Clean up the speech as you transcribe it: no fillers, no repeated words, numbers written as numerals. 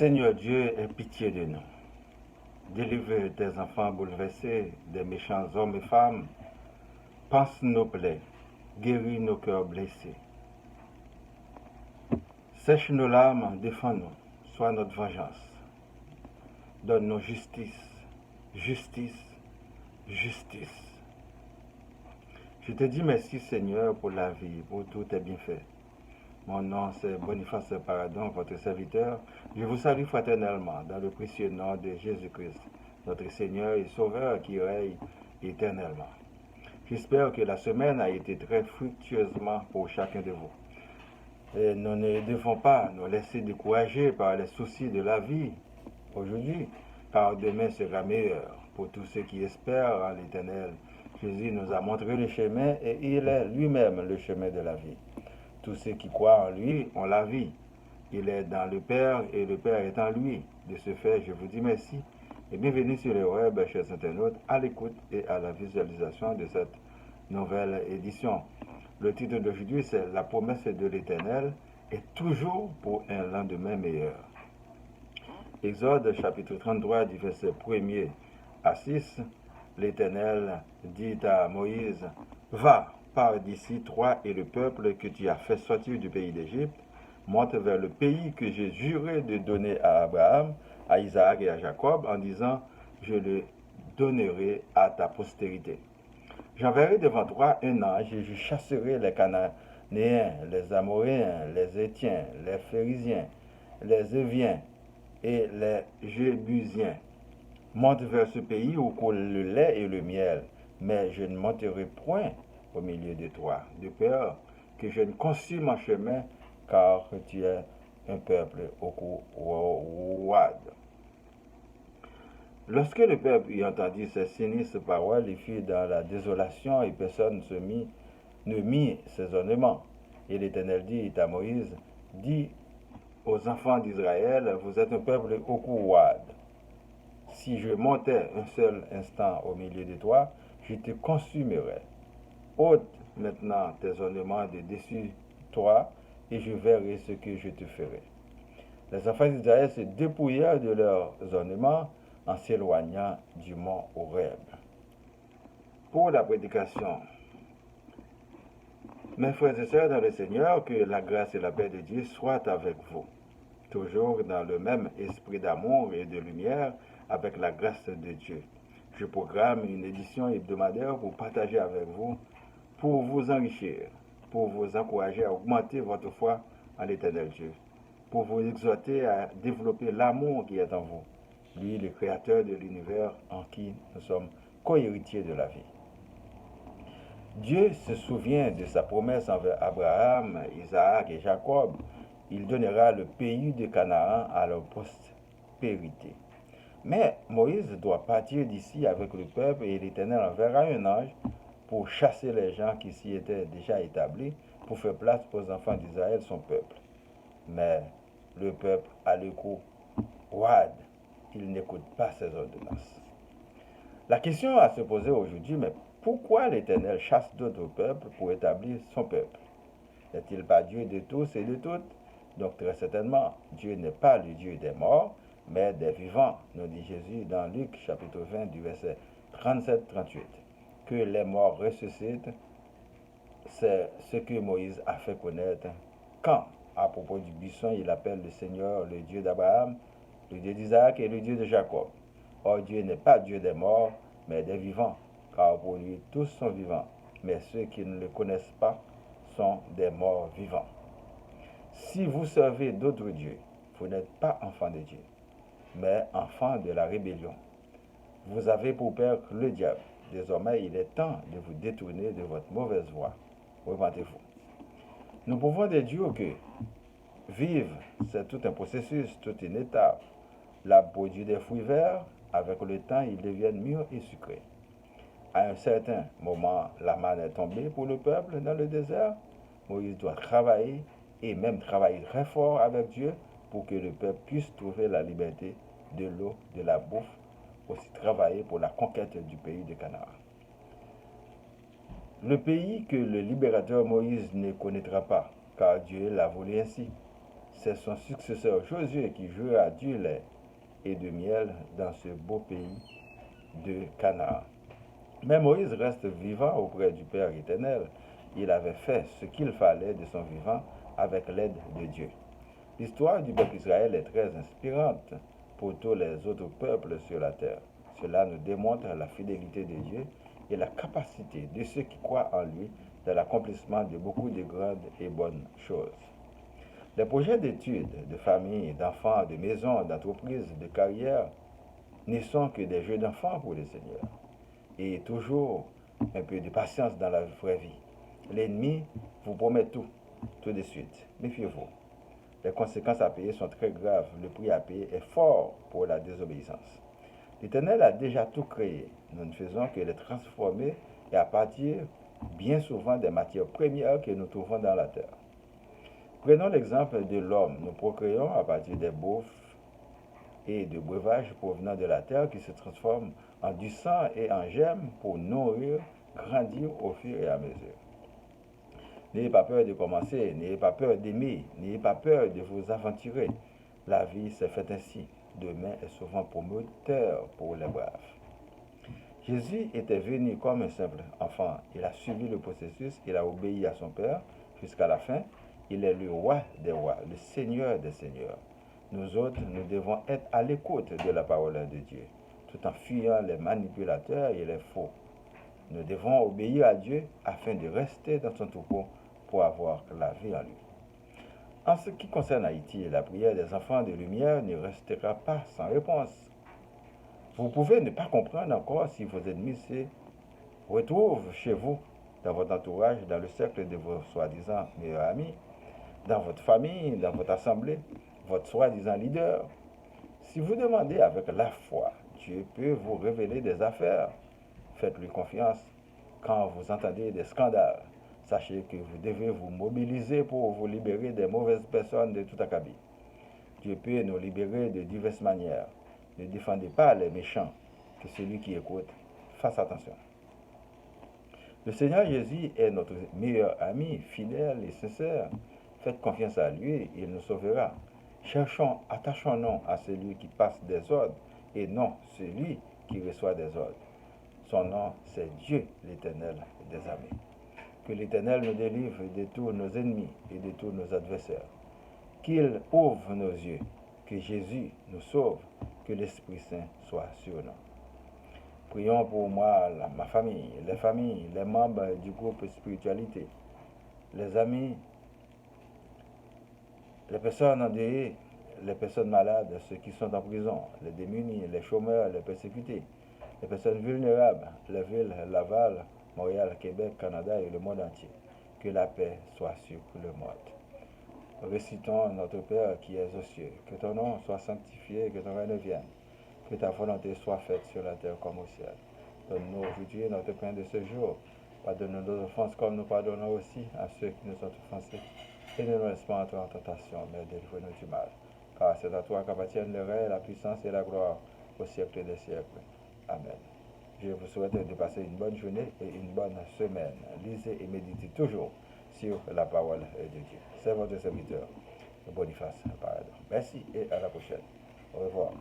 Seigneur Dieu, aie pitié de nous. Délivre tes enfants bouleversés des méchants hommes et femmes. Pense nos plaies, guéris nos cœurs blessés. Sèche nos larmes, défends-nous, sois notre vengeance. Donne-nous justice, justice, justice. Je te dis merci Seigneur pour la vie, pour tous tes bienfaits. Mon nom c'est Boniface Paradon, votre serviteur. Je vous salue fraternellement dans le précieux nom de Jésus-Christ, notre Seigneur et Sauveur qui règne éternellement. J'espère que la semaine a été très fructueusement pour chacun de vous. Et nous ne devons pas nous laisser décourager par les soucis de la vie aujourd'hui, car demain sera meilleur pour tous ceux qui espèrent en l'Éternel. Jésus nous a montré le chemin et il est lui-même le chemin de la vie. Tous ceux qui croient en lui ont la vie. Il est dans le Père et le Père est en lui. De ce fait, je vous dis merci et bienvenue sur le web, chers internautes, à l'écoute et à la visualisation de cette nouvelle édition. Le titre d'aujourd'hui, c'est « La promesse de l'Éternel est toujours pour un lendemain meilleur ». Exode chapitre 33 du verset 1er à 6, l'Éternel dit à Moïse, « Va, pars d'ici, toi et le peuple que tu as fait sortir du pays d'Égypte, monte vers le pays que j'ai juré de donner à Abraham, à Isaac et à Jacob, en disant, je le donnerai à ta postérité. J'enverrai devant toi un ange et je chasserai les Cananéens, les Amoréens, les Héthiens, les Phérésiens, les Éviens et les Jébusiens. Monte vers ce pays où coule le lait et le miel, mais je ne monterai point au milieu de toi, de peur que je ne consume en chemin, car tu es un peuple au cou roide. » Lorsque le peuple y entendit ces sinistres paroles, il fut dans la désolation et personne ne mit ses ornements. Et l'Éternel dit à Moïse, dis aux enfants d'Israël, vous êtes un peuple au cou roide. Si je montais un seul instant au milieu de toi, je te consumerais. Ôte maintenant tes ornements de dessus toi, et je verrai ce que je te ferai. Les enfants d'Israël se dépouillèrent de leurs ornements en s'éloignant du mont Horeb. Pour la prédication, mes frères et sœurs dans le Seigneur, que la grâce et la paix de Dieu soient avec vous, toujours dans le même esprit d'amour et de lumière, avec la grâce de Dieu. Je programme une édition hebdomadaire pour partager avec vous, pour vous enrichir, pour vous encourager à augmenter votre foi en l'Éternel Dieu, pour vous exhorter à développer l'amour qui est en vous, lui le créateur de l'univers en qui nous sommes co-héritiers de la vie. Dieu se souvient de sa promesse envers Abraham, Isaac et Jacob. Il donnera le pays de Canaan à leur postérité. Mais Moïse doit partir d'ici avec le peuple et l'Éternel enverra un ange pour chasser les gens qui s'y étaient déjà établis, pour faire place aux enfants d'Israël, son peuple. Mais le peuple a le cou roide. Il n'écoute pas ses ordonnances. La question à se poser aujourd'hui, mais pourquoi l'Éternel chasse d'autres peuples pour établir son peuple? N'est-il pas Dieu de tous et de toutes? Donc très certainement, Dieu n'est pas le Dieu des morts, mais des vivants, nous dit Jésus dans Luc chapitre 20 du verset 37-38. Que les morts ressuscitent, c'est ce que Moïse a fait connaître quand, à propos du buisson, il appelle le Seigneur le Dieu d'Abraham, le Dieu d'Isaac et le Dieu de Jacob. Or Dieu n'est pas Dieu des morts, mais des vivants, car pour lui tous sont vivants, mais ceux qui ne le connaissent pas sont des morts vivants. Si vous servez d'autres dieux, vous n'êtes pas enfants de Dieu, mais enfants de la rébellion. Vous avez pour père le diable. Désormais, il est temps de vous détourner de votre mauvaise voie. Repentez-vous. Nous pouvons déduire que vivre, c'est tout un processus, toute une étape. L'arbre produit des fruits verts, avec le temps, ils deviennent mûrs et sucrés. À un certain moment, la manne est tombée pour le peuple dans le désert. Moïse doit travailler et même travailler très fort avec Dieu pour que le peuple puisse trouver la liberté de l'eau, de la bouffe, aussi travailler pour la conquête du pays de Canaan. Le pays que le libérateur Moïse ne connaîtra pas, car Dieu l'a voulu ainsi. c'est son successeur Josué qui jouera du lait et de miel dans ce beau pays de Canaan. Mais Moïse reste vivant auprès du Père éternel. Il avait fait ce qu'il fallait de son vivant avec l'aide de Dieu. L'histoire du peuple Israël est très inspirante pour tous les autres peuples sur la terre. Cela nous démontre la fidélité de Dieu et la capacité de ceux qui croient en lui dans l'accomplissement de beaucoup de grandes et bonnes choses. Les projets d'études, de famille, d'enfants, de maison, d'entreprise, de carrière ne sont que des jeux d'enfants pour le Seigneur. Et toujours un peu de patience dans la vraie vie. L'ennemi vous promet tout de suite. Méfiez-vous. Les conséquences à payer sont très graves. Le prix à payer est fort pour la désobéissance. L'Éternel a déjà tout créé. Nous ne faisons que les transformer et à partir bien souvent des matières premières que nous trouvons dans la terre. Prenons l'exemple de l'homme. Nous procréons à partir des bouffes et de breuvages provenant de la terre qui se transforment en du sang et en germes pour nourrir, grandir au fur et à mesure. N'ayez pas peur de commencer, n'ayez pas peur d'aimer, n'ayez pas peur de vous aventurer. La vie s'est faite ainsi. Demain est souvent promoteur pour les braves. Jésus était venu comme un simple enfant. Il a suivi le processus, il a obéi à son Père jusqu'à la fin. Il est le roi des rois, le Seigneur des seigneurs. Nous autres, nous devons être à l'écoute de la parole de Dieu, tout en fuyant les manipulateurs et les faux. Nous devons obéir à Dieu afin de rester dans son troupeau pour avoir la vie en lui. En ce qui concerne Haïti, la prière des enfants de lumière ne restera pas sans réponse. Vous pouvez ne pas comprendre encore si vos ennemis se retrouvent chez vous, dans votre entourage, dans le cercle de vos soi-disant meilleurs amis, dans votre famille, dans votre assemblée, votre soi-disant leader. Si vous demandez avec la foi, Dieu peut vous révéler des affaires. Faites-lui confiance. Quand vous entendez des scandales, sachez que vous devez vous mobiliser pour vous libérer des mauvaises personnes de tout acabit. Dieu peut nous libérer de diverses manières. Ne défendez pas les méchants, que celui qui écoute fasse attention. Le Seigneur Jésus est notre meilleur ami, fidèle et sincère. Faites confiance à lui, il nous sauvera. Attachons-nous à celui qui passe des ordres et non celui qui reçoit des ordres. Son nom, c'est Dieu, l'Éternel des armées. Que l'Éternel nous délivre de tous nos ennemis et de tous nos adversaires. Qu'il ouvre nos yeux, que Jésus nous sauve, que l'Esprit Saint soit sur nous. Prions pour moi, ma famille, les membres du groupe Spiritualité, les amis, les personnes endeuillées, les personnes malades, ceux qui sont en prison, les démunis, les chômeurs, les persécutés, les personnes vulnérables, les villes, Laval, Montréal, Québec, Canada et le monde entier. Que la paix soit sur le monde. Récitons notre Père qui es aux cieux, que ton nom soit sanctifié, que ton règne vienne, que ta volonté soit faite sur la terre comme au ciel. Donne-nous aujourd'hui notre pain de ce jour. Pardonne-nous nos offenses comme nous pardonnons aussi à ceux qui nous ont offensés. Et ne nous laisse pas entrer en tentation, mais délivre-nous du mal. Car c'est à toi qu'appartiennent le règne, la puissance et la gloire au siècle des siècles. Amen. Je vous souhaite de passer une bonne journée et une bonne semaine. Lisez et méditez toujours sur la parole de Dieu. C'est votre serviteur, Boniface Paradon. Merci et à la prochaine. Au revoir.